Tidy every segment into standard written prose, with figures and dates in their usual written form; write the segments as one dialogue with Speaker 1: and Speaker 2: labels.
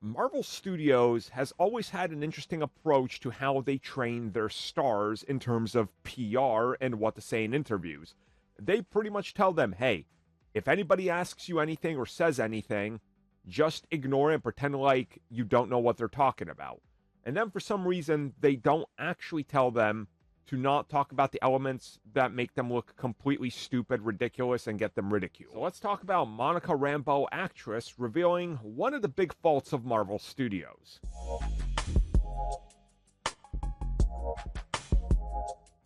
Speaker 1: Marvel Studios has always had an interesting approach to how they train their stars in terms of PR and what to say in interviews. They pretty much tell them, hey, if anybody asks you anything or says anything, just ignore it and pretend like you don't know what they're talking about. And then for some reason, they don't actually tell them to not talk about the elements that make them look completely stupid, ridiculous, and get them ridiculed. So let's talk about Monica Rambeau, actress, revealing one of the big faults of Marvel Studios.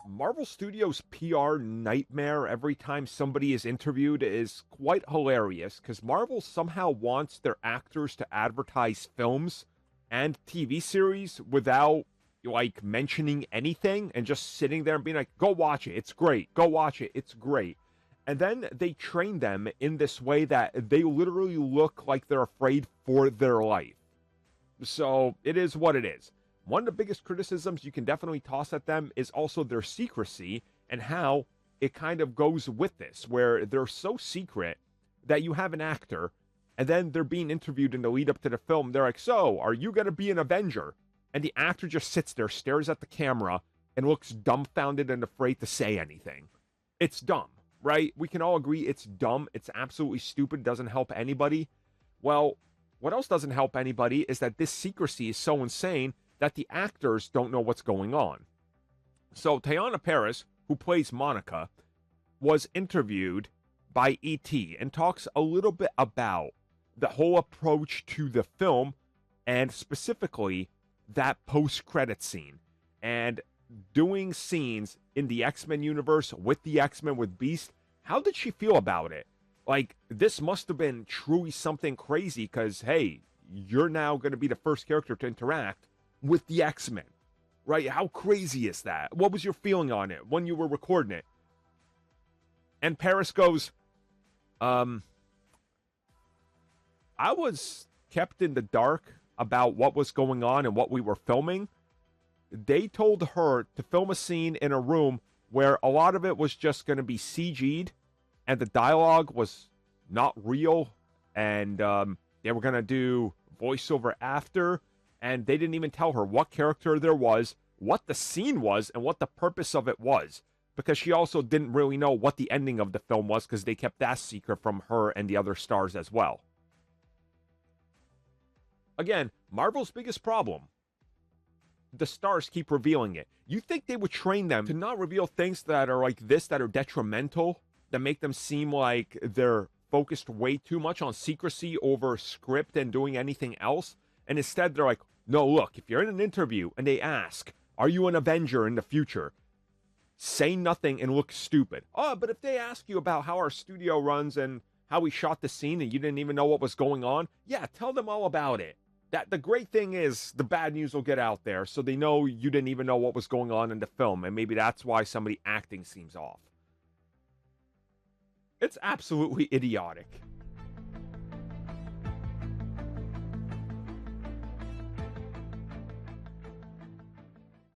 Speaker 1: Marvel Studios' PR nightmare every time somebody is interviewed is quite hilarious, because Marvel somehow wants their actors to advertise films and TV series without mentioning anything and just sitting there and being like, go watch it, it's great, go watch it, it's great. And then they train them in this way that they literally look like they're afraid for their life. So it is what it is. One of the biggest criticisms you can definitely toss at them is also their secrecy and how it kind of goes with this, where they're so secret that you have an actor and then they're being interviewed in the lead up to the film. They're like, so are you going to be an Avenger? And the actor just sits there, stares at the camera, and looks dumbfounded and afraid to say anything. It's dumb, right? We can all agree it's dumb. It's absolutely stupid. Doesn't help anybody. Well, what else doesn't help anybody is that this secrecy is so insane that the actors don't know what's going on. So Teyonah Parris, who plays Monica, was interviewed by E.T. and talks a little bit about the whole approach to the film, and specifically that post-credit scene and doing scenes in the X-Men universe with the X-Men with Beast. How did she feel about it? Like, this must have been truly something crazy, because, hey, you're now going to be the first character to interact with the X-Men, right? How crazy is that? What was your feeling on it when you were recording it? And Paris goes, I was kept in the dark about what was going on and what we were filming. They told her to film a scene in a room where a lot of it was just going to be CG'd and the dialogue was not real, and they were going to do voiceover after, and they didn't even tell her what character there was, what the scene was, and what the purpose of it was, because she also didn't really know what the ending of the film was, because they kept that secret from her and the other stars as well. Again, Marvel's biggest problem. The stars keep revealing it. You think they would train them to not reveal things that are like this, that are detrimental, that make them seem like they're focused way too much on secrecy over script and doing anything else? And instead they're like, no, look, if you're in an interview and they ask, are you an Avenger in the future? Say nothing and look stupid. Oh, but if they ask you about how our studio runs and how we shot the scene and you didn't even know what was going on, yeah, tell them all about it. That the great thing is the bad news will get out there, so they know you didn't even know what was going on in the film, and maybe that's why somebody acting seems off. It's absolutely idiotic.